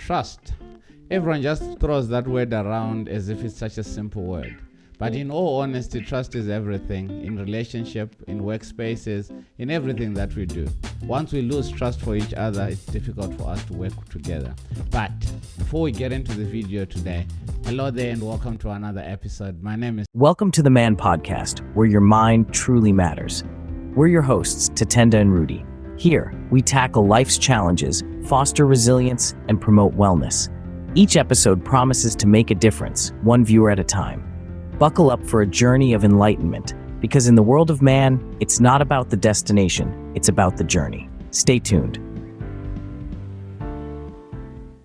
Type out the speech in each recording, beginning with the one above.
Trust. Everyone just throws that word around as if it's such a simple word. But in all honesty, trust is everything in relationship, in workspaces, in everything that we do. Once we lose trust for each other, it's difficult for us to work together. But before we get into the video today, hello there and welcome to another episode. My name is... Welcome to the Man Podcast, where your mind truly matters. We're your hosts, Tatenda and Rudy. Here, we tackle life's challenges, foster resilience, and promote wellness. Each episode promises to make a difference, one viewer at a time. Buckle up for a journey of enlightenment, because in the world of man, it's not about the destination, it's about the journey. Stay tuned.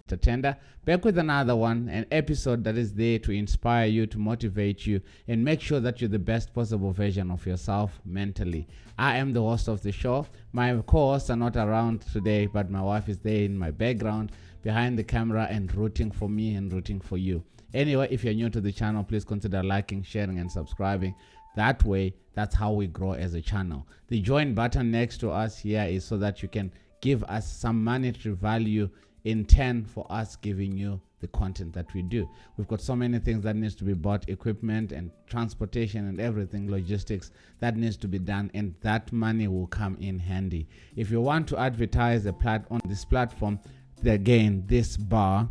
Tatenda, back with another one, an episode that is there to inspire you, to motivate you, and make sure that you're the best possible version of yourself mentally. I am the host of the show. My co-hosts are not around today, but my wife is there in my background, behind the camera, and rooting for me and rooting for you. Anyway, if you're new to the channel, please consider liking, sharing, and subscribing. That way, that's how we grow as a channel. The join button next to us here is so that you can give us some monetary value in turn for us giving you the content that we do. We've got so many things that needs to be bought, equipment and transportation and everything, logistics that needs to be done, and that money will come in handy. If you want to advertise on this platform, again, this bar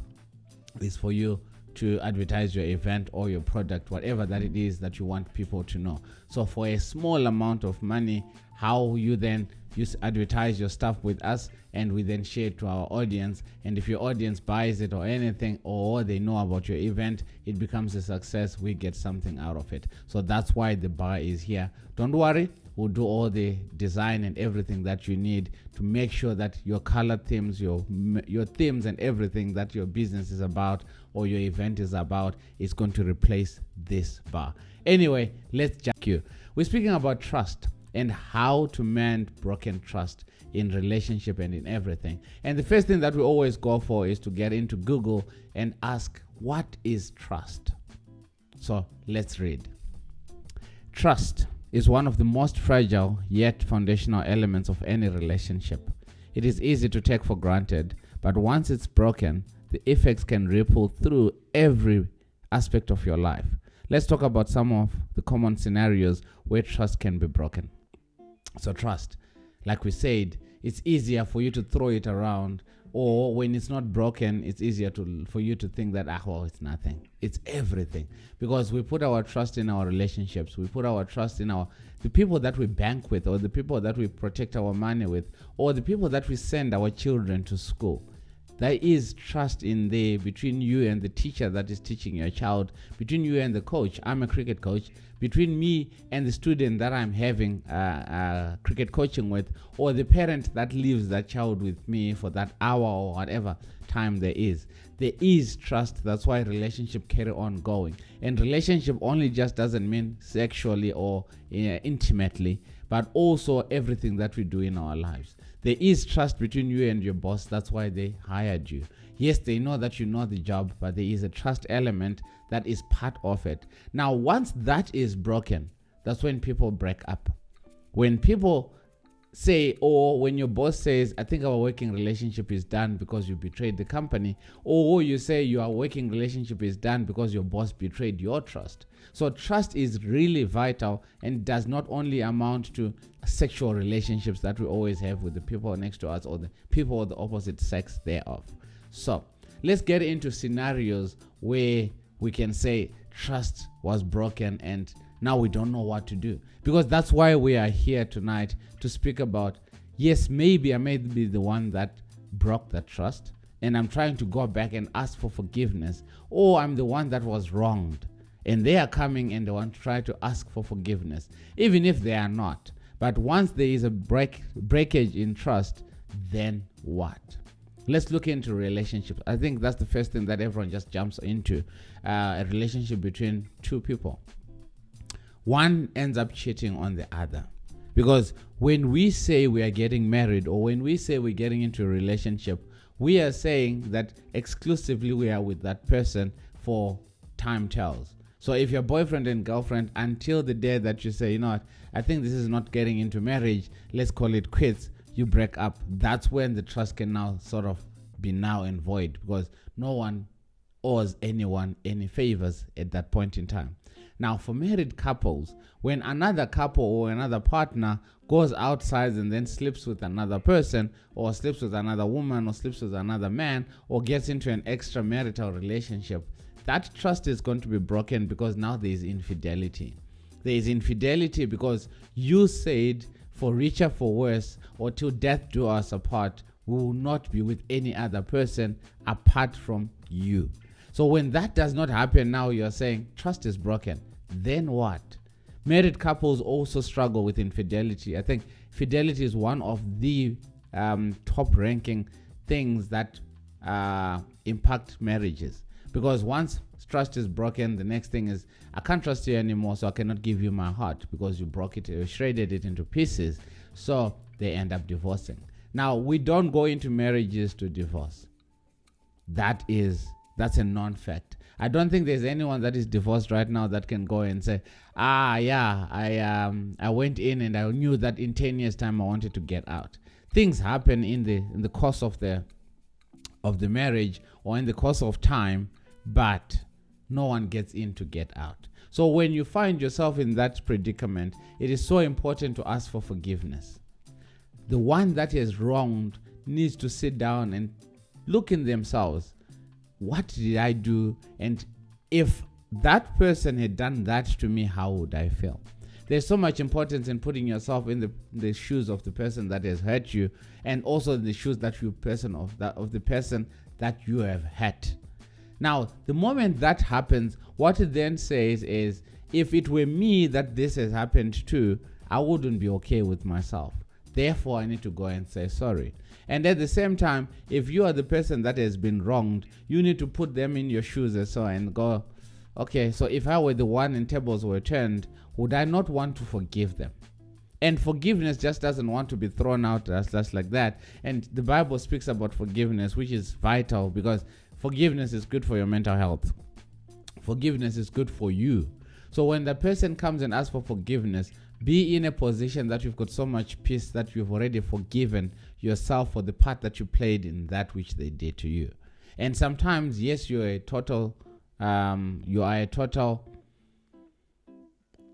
is for you to advertise your event or your product, whatever that it is that you want people to know. So for a small amount of money, how you then advertise your stuff with us, and we then share it to our audience. And if your audience buys it or anything, or they know about your event, it becomes a success. We get something out of it. So that's why the bar is here. Don't worry, we'll do all the design and everything that you need to make sure that your color themes, your themes and everything that your business is about or your event is about is going to replace this bar. Anyway, let's jump you. We're speaking about trust and how to mend broken trust in relationship and in everything. And the first thing that we always go for is to get into Google and ask, what is trust? So let's read. Trust is one of the most fragile yet foundational elements of any relationship. It is easy to take for granted, but once it's broken, the effects can ripple through every aspect of your life. Let's talk about some of the common scenarios where trust can be broken. So trust, like we said, it's easier for you to throw it around, or when it's not broken, it's easier for you to think that, it's nothing. It's everything. Because we put our trust in our relationships. We put our trust in the people that we bank with, or the people that we protect our money with, or the people that we send our children to school. There is trust in there between you and the teacher that is teaching your child, between you and the coach. I'm a cricket coach. Between me and the student that I'm having cricket coaching with, or the parent that leaves that child with me for that hour or whatever time there is. There is trust. That's why relationship carry on going. And relationship only just doesn't mean sexually or intimately, but also everything that we do in our lives. There is trust between you and your boss. That's why they hired you. Yes, they know that you know the job, but there is a trust element that is part of it. Now, once that is broken, that's when people break up. When people say, or when your boss says, I think our working relationship is done because you betrayed the company, or you say your working relationship is done because your boss betrayed your trust. So trust is really vital and does not only amount to sexual relationships that we always have with the people next to us or the people of the opposite sex thereof. So let's get into scenarios where we can say trust was broken and now we don't know what to do. Because that's why we are here tonight to speak about, yes, maybe I may be the one that broke that trust and I'm trying to go back and ask for forgiveness, or I'm the one that was wronged and they are coming and they want to try to ask for forgiveness, even if they are not. But once there is a breakage in trust, then what? Let's look into relationships. I think that's the first thing that everyone just jumps into, a relationship between two people. One ends up cheating on the other. Because when we say we are getting married, or when we say we're getting into a relationship, we are saying that exclusively we are with that person for time tells. So if you're boyfriend and girlfriend, until the day that you say, you know what, I think this is not getting into marriage, let's call it quits, you break up. That's when the trust can now sort of be null and void, because no one owes anyone any favors at that point in time. Now, for married couples, when another couple or another partner goes outside and then sleeps with another person, or sleeps with another woman, or sleeps with another man, or gets into an extramarital relationship, that trust is going to be broken, because now there is infidelity. There is infidelity because you said, for richer, for worse, or till death do us apart, we will not be with any other person apart from you. So when that does not happen, now you're saying trust is broken. Then what? Married couples also struggle with infidelity. I think fidelity is one of the top ranking things that impact marriages. Because once trust is broken, the next thing is, I can't trust you anymore, so I cannot give you my heart, because you broke it, you shredded it into pieces. So they end up divorcing. Now, we don't go into marriages to divorce. That's a non-fact. I don't think there's anyone that is divorced right now that can go and say, I went in and I knew that in 10 years time I wanted to get out. Things happen in the course of the marriage, or in the course of time, but no one gets in to get out. So when you find yourself in that predicament, it is so important to ask for forgiveness. The one that is wronged needs to sit down and look in themselves. What did I do? And if that person had done that to me, how would I feel? There's so much importance in putting yourself in the shoes of the person that has hurt you, and also in the shoes of the person that you have hurt. Now, the moment that happens, what it then says is, if it were me that this has happened to, I wouldn't be okay with myself. Therefore, I need to go and say sorry. And at the same time, if you are the person that has been wronged, you need to put them in your shoes and go, okay, so if I were the one and tables were turned, would I not want to forgive them? And forgiveness just doesn't want to be thrown out just like that. And the Bible speaks about forgiveness, which is vital, because forgiveness is good for your mental health. Forgiveness is good for you. So when the person comes and asks for forgiveness, be in a position that you've got so much peace that you've already forgiven yourself for the part that you played in that which they did to you. And sometimes, yes, you are a total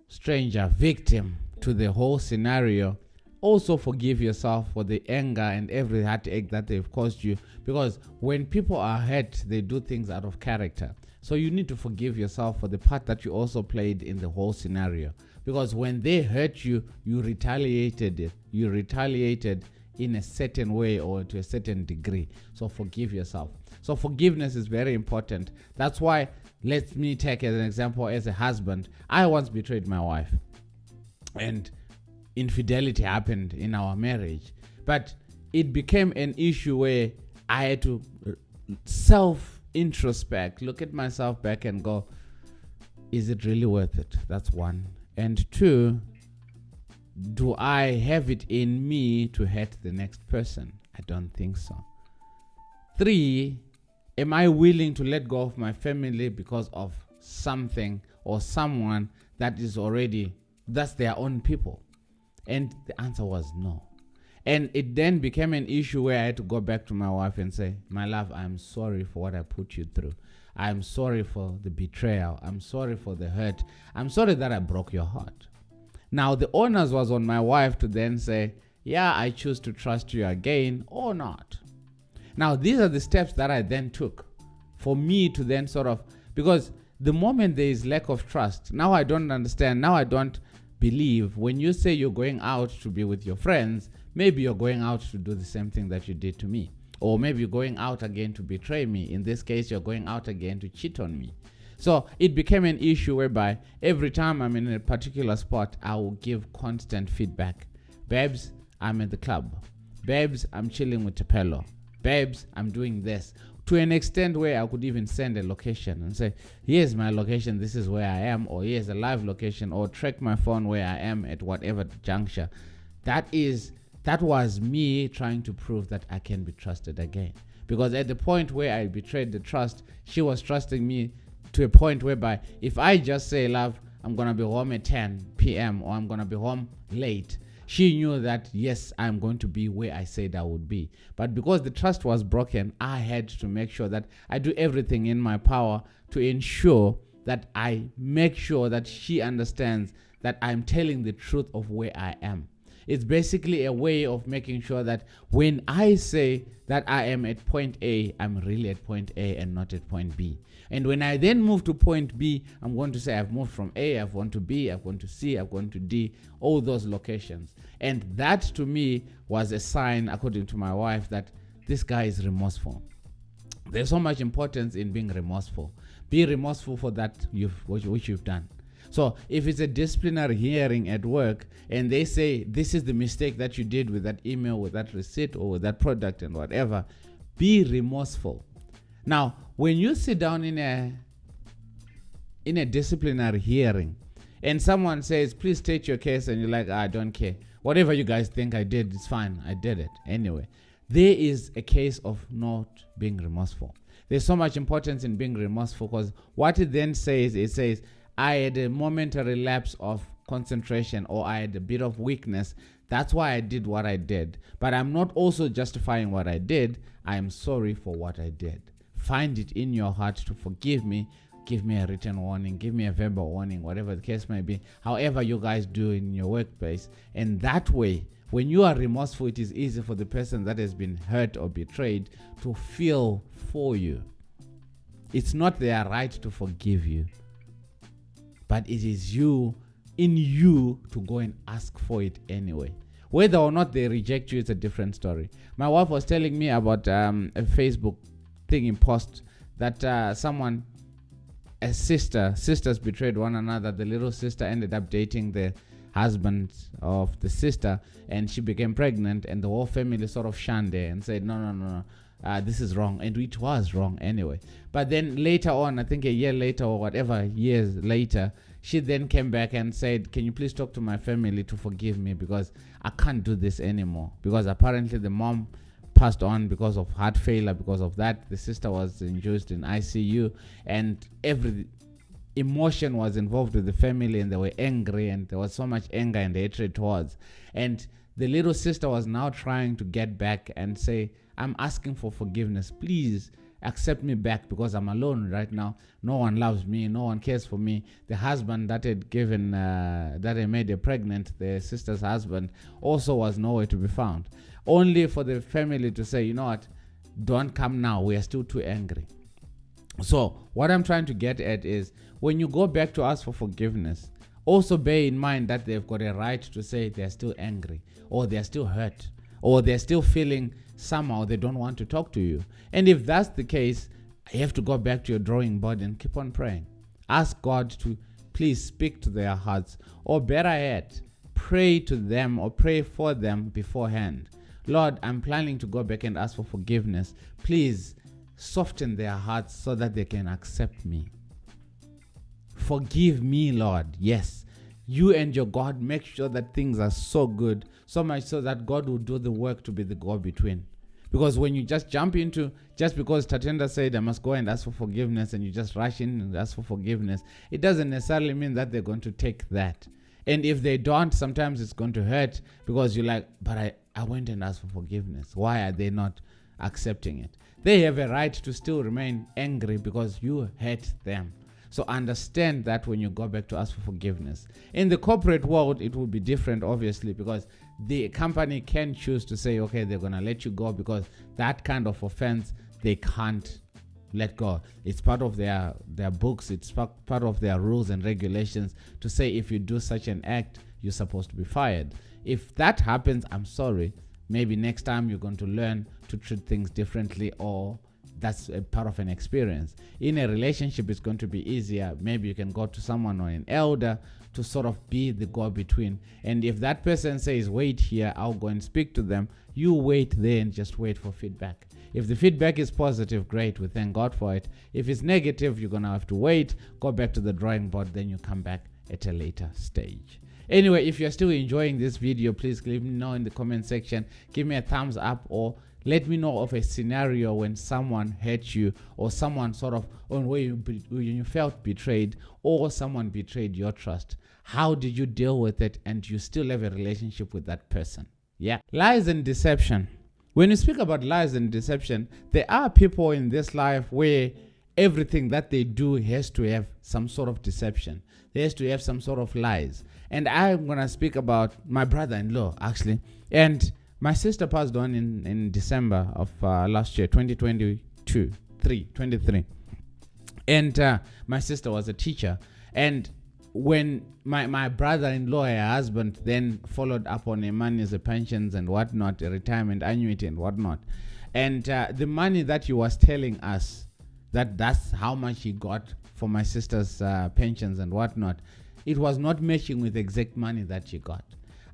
stranger, victim to the whole scenario. Also forgive yourself for the anger and every heartache that they've caused you, because when people are hurt, they do things out of character. So you need to forgive yourself for the part that you also played in the whole scenario, because when they hurt you, you retaliated in a certain way or to a certain degree. So forgive yourself. So forgiveness is very important. That's why, let me take as an example, as a husband, I once betrayed my wife, and infidelity happened in our marriage, but it became an issue where I had to self-introspect, look at myself back and go, is it really worth it? That's one. And two, do I have it in me to hurt the next person? I don't think so. Three, am I willing to let go of my family because of something or someone that is that's their own people? And the answer was no. And it then became an issue where I had to go back to my wife and say, my love, I'm sorry for what I put you through. I'm sorry for the betrayal. I'm sorry for the hurt. I'm sorry that I broke your heart. Now, the onus was on my wife to then say, yeah, I choose to trust you again or not. Now, these are the steps that I then took for me to then because the moment there is lack of trust, now I don't understand. Now I don't believe when you say you're going out to be with your friends, maybe you're going out to do the same thing that you did to me. Or maybe you're going out again to betray me. In this case, you're going out again to cheat on me. So it became an issue whereby every time I'm in a particular spot, I will give constant feedback. Babes, I'm at the club. Babes, I'm chilling with Tepelo. Babes, I'm doing this. To an extent where I could even send a location and say, here's my location, this is where I am, or here's a live location, or track my phone where I am at whatever juncture. That was me trying to prove that I can be trusted again. Because at the point where I betrayed the trust, she was trusting me to a point whereby if I just say, love, I'm going to be home at 10 p.m. or I'm going to be home late, She knew that, yes, I'm going to be where I said I would be. But because the trust was broken, I had to make sure that I do everything in my power to ensure that I make sure that she understands that I'm telling the truth of where I am. It's basically a way of making sure that when I say that I am at point A, I'm really at point A and not at point B. And when I then move to point B, I'm going to say I've moved from A, I've gone to B, I've gone to C, I've gone to D, all those locations. And that to me was a sign, according to my wife, that this guy is remorseful. There's so much importance in being remorseful. Be remorseful for that which you've done. So if it's a disciplinary hearing at work and they say this is the mistake that you did with that email, with that receipt, or with that product and whatever, be remorseful. Now, when you sit down in a disciplinary hearing and someone says, please state your case, and you're like, I don't care. Whatever you guys think I did, it's fine. I did it. Anyway, there is a case of not being remorseful. There's so much importance in being remorseful, because what it then says, it says, I had a momentary lapse of concentration, or I had a bit of weakness. That's why I did what I did. But I'm not also justifying what I did. I am sorry for what I did. Find it in your heart to forgive me. Give me a written warning. Give me a verbal warning, whatever the case may be. However you guys do in your workplace. And that way, when you are remorseful, it is easy for the person that has been hurt or betrayed to feel for you. It's not their right to forgive you, but it is in you to go and ask for it anyway. Whether or not they reject you, it's a different story. My wife was telling me about a Facebook thing in post that sisters betrayed one another. The little sister ended up dating the husband of the sister, and she became pregnant, and the whole family sort of shunned her and said, no, this is wrong. And it was wrong anyway. But then later on, I think a year later or whatever years later, she then came back and said, can you please talk to my family to forgive me, because I can't do this anymore. Because apparently the mom passed on because of heart failure. Because of that, the sister was induced in ICU, and every emotion was involved with the family, and they were angry, and there was so much anger and hatred towards. And the little sister was now trying to get back and say, I'm asking for forgiveness. Please accept me back, because I'm alone right now. No one loves me. No one cares for me. The husband that had made her pregnant, the sister's husband, also was nowhere to be found. Only for the family to say, you know what, don't come now. We are still too angry. So what I'm trying to get at is, when you go back to ask for forgiveness, also bear in mind that they've got a right to say they're still angry, or they're still hurt, or they're still feeling somehow they don't want to talk to you. And if that's the case, you have to go back to your drawing board and keep on praying. Ask God to please speak to their hearts, or better yet, pray to them or pray for them beforehand. Lord, I'm planning to go back and ask for forgiveness. Please soften their hearts so that they can accept me. Forgive me, Lord. Yes, you and your God make sure that things are so good, so much so that God will do the work to be the go-between. Because when you just jump into, just because Tatenda said I must go and ask for forgiveness, and you just rush in and ask for forgiveness, it doesn't necessarily mean that they're going to take that. And if they don't, sometimes it's going to hurt, because you're like, but I went and asked for forgiveness. Why are they not accepting it? They have a right to still remain angry because you hurt them. So understand that when you go back to ask for forgiveness. In the corporate world, it will be different, obviously, because the company can choose to say, okay, they're going to let you go, because that kind of offense, they can't let go. It's part of their books. It's part of their rules and regulations to say, if you do such an act, you're supposed to be fired. If that happens, I'm sorry. Maybe next time you're going to learn to treat things differently, or that's a part of an experience. In a relationship, it's going to be easier. Maybe you can go to someone or an elder to sort of be the go-between. And if that person says, wait here, I'll go and speak to them, you wait there and just wait for feedback. If the feedback is positive, great, we thank God for it. If it's negative, you're going to have to wait, go back to the drawing board, then you come back at a later stage. Anyway, if you're still enjoying this video, please let me know in the comment section. Give me a thumbs up, or let me know of a scenario when someone hurt you, or someone sort of where you felt betrayed, or someone betrayed your trust. How did you deal with it, and you still have a relationship with that person? Yeah. Lies and deception. When you speak about lies and deception, there are people in this life where everything that they do has to have some sort of deception. There has to have some sort of lies. And I'm going to speak about my brother-in-law, actually. And my sister passed on in December of last year, 2023. And my sister was a teacher. And when my brother-in-law, her husband, then followed up on a money as a pensions and whatnot, a retirement annuity and whatnot. And the money that he was telling us, that's how much he got for my sister's pensions and whatnot, it was not matching with the exact money that she got.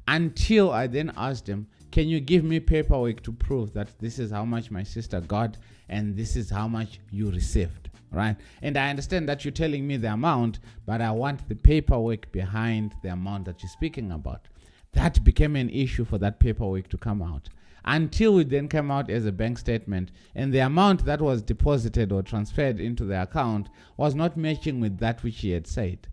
Until I then asked him, can you give me paperwork to prove that this is how much my sister got and this is how much you received, right? And I understand that you're telling me the amount, but I want the paperwork behind the amount that you're speaking about. That became an issue for that paperwork to come out. Until it then came out as a bank statement, and the amount that was deposited or transferred into the account was not matching with that which he had said.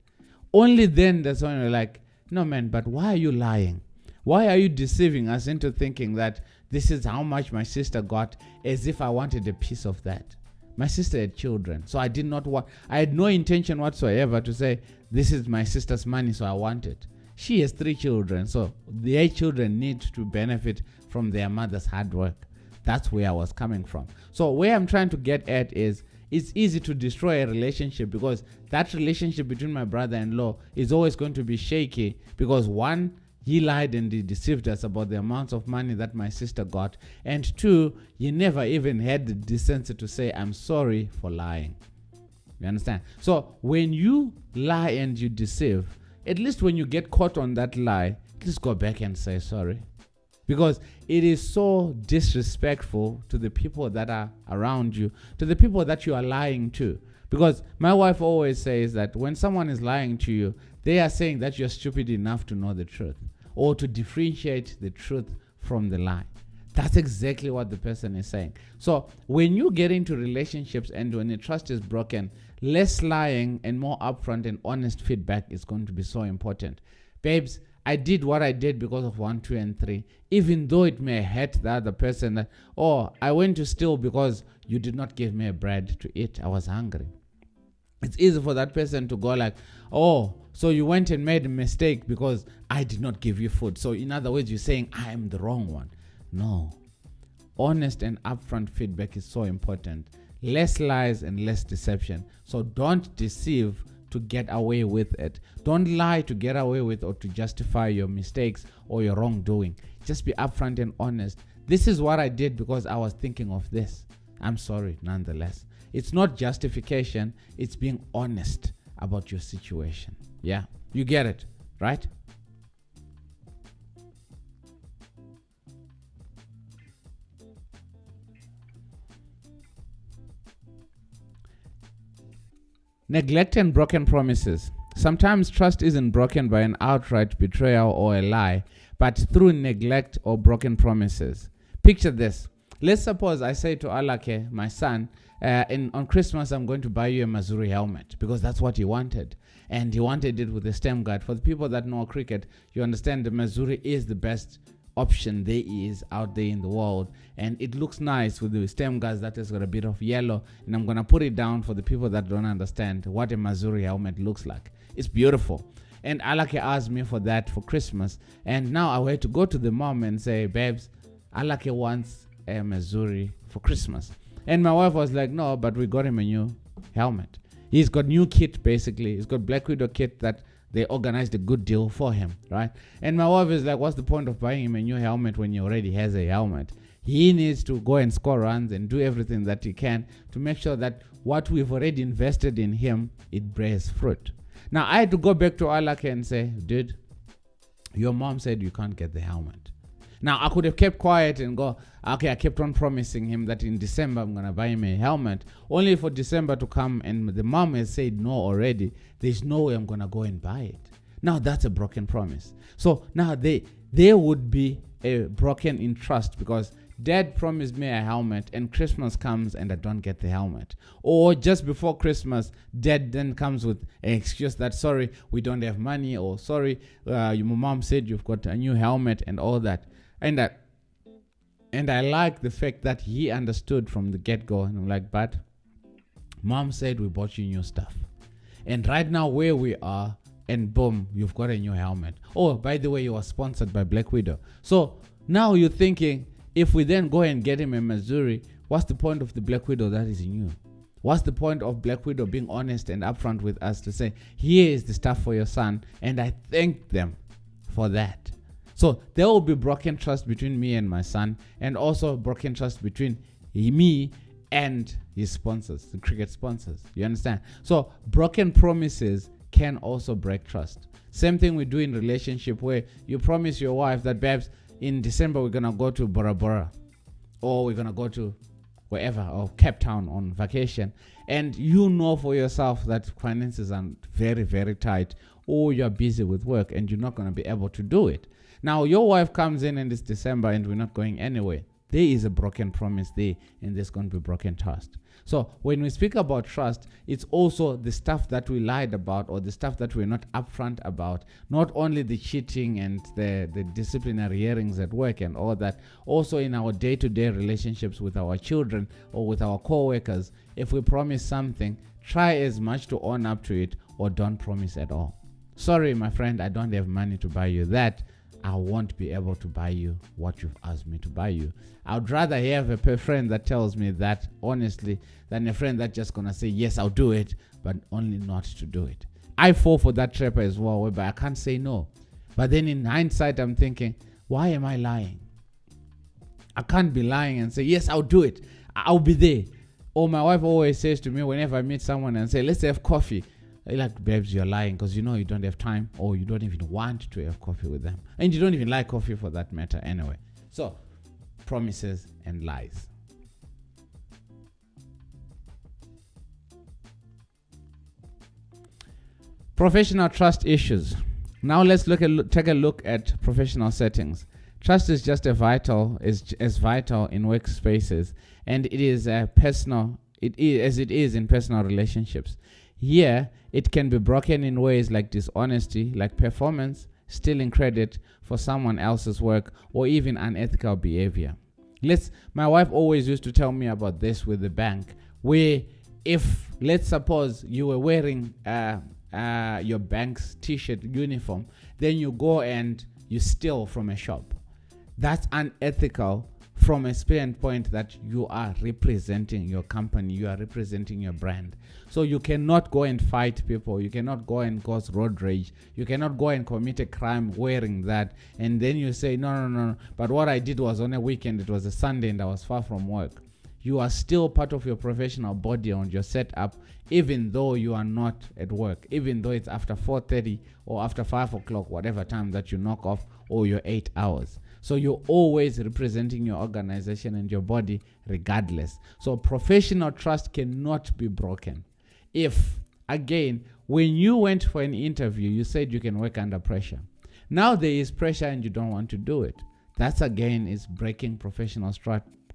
Only then that's when you're like, no man, but why are you lying? Why are you deceiving us into thinking that this is how much my sister got, as if I wanted a piece of that? My sister had children, so I had no intention whatsoever to say, this is my sister's money, so I want it. She has 3 children, so their children need to benefit from their mother's hard work. That's where I was coming from. So where I'm trying to get at is, it's easy to destroy a relationship, because that relationship between my brother-in-law is always going to be shaky, because one, he lied and he deceived us about the amounts of money that my sister got, and 2, he never even had the decency to say, I'm sorry for lying. You understand? So when you lie and you deceive, at least when you get caught on that lie, please go back and say sorry. Because it is so disrespectful to the people that are around you, to the people that you are lying to. Because my wife always says that when someone is lying to you, they are saying that you're stupid enough to know the truth, or to differentiate the truth from the lie. That's exactly what the person is saying. So when you get into relationships and when the trust is broken, less lying and more upfront and honest feedback is going to be so important. Babes, I did what I did because of 1, 2, and 3, even though it may hurt the other person. That, I went to steal because you did not give me a bread to eat. I was hungry. It's easy for that person to go like, so you went and made a mistake because I did not give you food. So in other words, you're saying I am the wrong one. No. Honest and upfront feedback is so important. Less lies and less deception. So don't deceive to get away with it. Don't lie to get away with or to justify your mistakes or your wrongdoing. Just be upfront and honest. This is what I did because I was thinking of this. I'm sorry nonetheless. It's not justification. It's being honest about your situation. Yeah, you get it, right? Neglect and broken promises. Sometimes trust isn't broken by an outright betrayal or a lie, but through neglect or broken promises. Picture this. Let's suppose I say to Alake, my son, on Christmas I'm going to buy you a Mazuri helmet, because that's what he wanted. And he wanted it with a stem guard. For the people that know cricket, you understand the Mazuri is the best option there is out there in the world, and it looks nice with the stem guards that has got a bit of yellow, and I'm gonna put it down for the people that don't understand what a Mazuri helmet looks like. It's beautiful. And Alake asked me for that for Christmas, and now I had to go to the mom and say, babes, Alake wants a Mazuri for Christmas. And my wife was like, no, but we got him a new helmet. He's got new kit, basically. He's got Black Widow kit that they organized a good deal for him, right? And my wife is like, what's the point of buying him a new helmet when he already has a helmet? He needs to go and score runs and do everything that he can to make sure that what we've already invested in him, it bears fruit. Now, I had to go back to Alake and say, dude, your mom said you can't get the helmet. Now, I could have kept quiet and go, okay, I kept on promising him that in December I'm going to buy him a helmet, only for December to come and the mom has said no already. There's no way I'm going to go and buy it. Now, that's a broken promise. So now there would be a broken in trust, because dad promised me a helmet and Christmas comes and I don't get the helmet. Or just before Christmas, dad then comes with an excuse that, sorry, we don't have money, or sorry, your mom said you've got a new helmet and all that. And I like the fact that he understood from the get-go. And I'm like, but mom said we bought you new stuff. And right now where we are, and boom, you've got a new helmet. Oh, by the way, you are sponsored by Black Widow. So now you're thinking, if we then go and get him a Missouri, what's the point of the Black Widow that is new? What's the point of Black Widow being honest and upfront with us to say, here is the stuff for your son, and I thank them for that. So there will be broken trust between me and my son, and also broken trust between me and his sponsors, the cricket sponsors. You understand? So broken promises can also break trust. Same thing we do in relationship, where you promise your wife that, babes, in December we're gonna go to Bora Bora, or we're gonna go to wherever, or Cape Town on vacation, and you know for yourself that finances are very, very tight, or you're busy with work and you're not gonna be able to do it. Now your wife comes in and it's December and we're not going anywhere. There is a broken promise there, and there's going to be broken trust. So when we speak about trust, it's also the stuff that we lied about, or the stuff that we're not upfront about. Not only the cheating and the disciplinary hearings at work and all that, also in our day-to-day relationships with our children or with our co-workers. If we promise something, try as much to own up to it, or don't promise at all. Sorry, my friend, I don't have money to buy you that. I won't be able to buy you what you've asked me to buy you. I'd rather have a friend that tells me that honestly than a friend that's just gonna say, yes, I'll do it, but only not to do it. I fall for that trap as well, whereby I can't say no. But then in hindsight, I'm thinking, why am I lying? I can't be lying and say, yes, I'll do it. I'll be there. Or my wife always says to me whenever I meet someone and say, let's have coffee. They're like, babes, you're lying, because you know you don't have time, or you don't even want to have coffee with them. And you don't even like coffee for that matter anyway. So, promises and lies. Professional trust issues. Now let's take a look at professional settings. Trust is just as vital in workspaces, and it is personal. It is in personal relationships. Here, it can be broken in ways like dishonesty, like performance, stealing credit for someone else's work, or even unethical behavior. My wife always used to tell me about this with the bank, where if, let's suppose you were wearing your bank's t-shirt uniform, then you go and you steal from a shop. That's unethical from a standpoint that you are representing your company, you are representing your brand. So you cannot go and fight people, you cannot go and cause road rage, you cannot go and commit a crime wearing that, and then you say, no, but what I did was on a weekend, it was a Sunday and I was far from work. You are still part of your professional body on your setup, even though you are not at work, even though it's after 4:30 or after 5 o'clock, whatever time that you knock off, or your 8 hours. So you're always representing your organization and your body regardless. So professional trust cannot be broken. If, again, when you went for an interview, you said you can work under pressure. Now there is pressure and you don't want to do it. That's, again, is breaking professional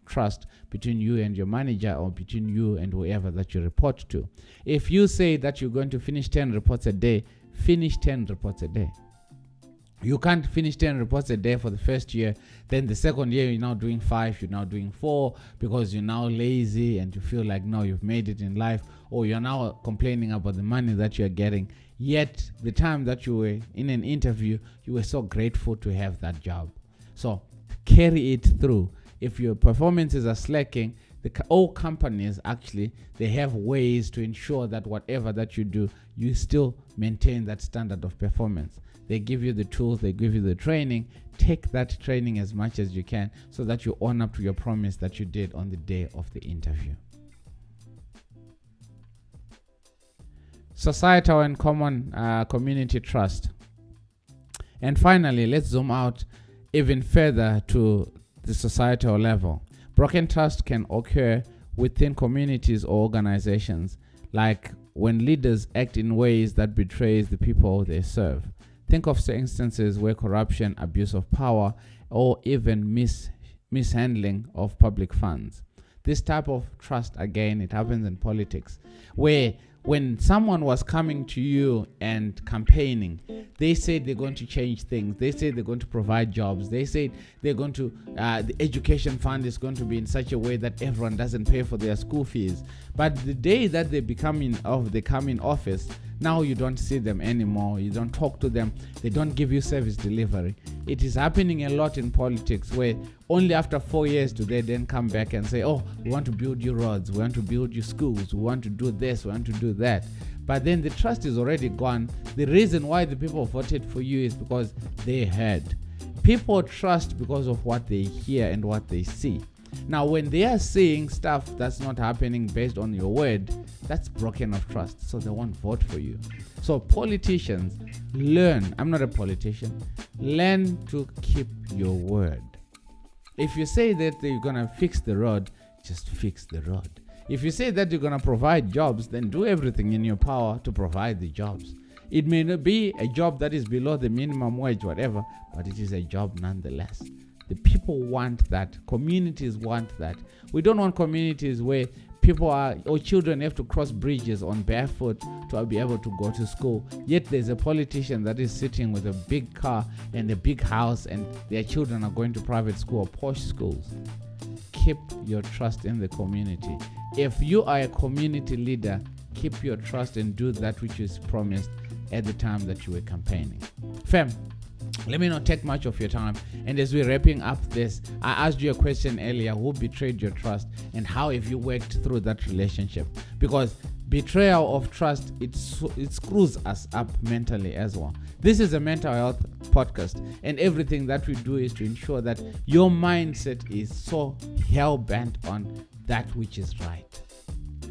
trust between you and your manager, or between you and whoever that you report to. If you say that you're going to finish 10 reports a day, finish 10 reports a day. You can't finish 10 reports a day for the first year. Then the second year, you're now doing 5, you're now doing 4, because you're now lazy and you feel like, no, you've made it in life, or you're now complaining about the money that you're getting. Yet the time that you were in an interview, you were so grateful to have that job. So carry it through. If your performances are slacking, all companies actually, they have ways to ensure that whatever that you do, you still maintain that standard of performance. They give you the tools, they give you the training. Take that training as much as you can, so that you own up to your promise that you did on the day of the interview. Societal and common community trust. And finally, let's zoom out even further to the societal level. Broken trust can occur within communities or organizations, like when leaders act in ways that betrays the people they serve. Think of instances where corruption, abuse of power, or even mishandling of public funds. This type of trust, again, it happens in politics, where when someone was coming to you and campaigning, they said they're going to change things. They said they're going to provide jobs. They said they're going to, the education fund is going to be in such a way that everyone doesn't pay for their school fees. But the day that they come in office, now you don't see them anymore. You don't talk to them. They don't give you service delivery. It is happening a lot in politics, where only after 4 years do they then come back and say, oh, we want to build you roads, we want to build you schools, we want to do this, we want to do that. But then the trust is already gone. The reason why the people voted for you is because they heard. People trust because of what they hear and what they see. Now, when they are saying stuff that's not happening based on your word, that's broken of trust, so they won't vote for you. So politicians, learn. I'm not a politician. Learn to keep your word. If you say that you're going to fix the road, just fix the road. If you say that you're going to provide jobs, then do everything in your power to provide the jobs. It may not be a job that is below the minimum wage, whatever, but it is a job nonetheless. The people want that. Communities want that. We don't want communities where people or children have to cross bridges on barefoot to be able to go to school. Yet there's a politician that is sitting with a big car and a big house, and their children are going to private school or posh schools. Keep your trust in the community. If you are a community leader, keep your trust and do that which is promised at the time that you were campaigning. Fam, let me not take much of your time. And as we're wrapping up this, I asked you a question earlier: who betrayed your trust, and how have you worked through that relationship? Because betrayal of trust, it screws us up mentally as well. This is a mental health podcast, and everything that we do is to ensure that your mindset is so hell-bent on that which is right.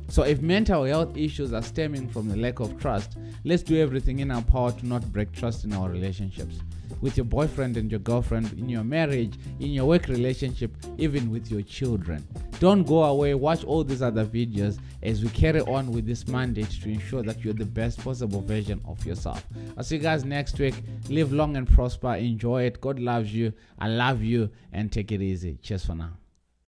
So if mental health issues are stemming from the lack of trust, let's do everything in our power to not break trust in our relationships. With your boyfriend and your girlfriend, in your marriage, in your work relationship, even with your children. Don't go away. Watch all these other videos as we carry on with this mandate to ensure that you're the best possible version of yourself. I'll see you guys next week. Live long and prosper. Enjoy it. God loves you. I love you. And take it easy. Cheers for now.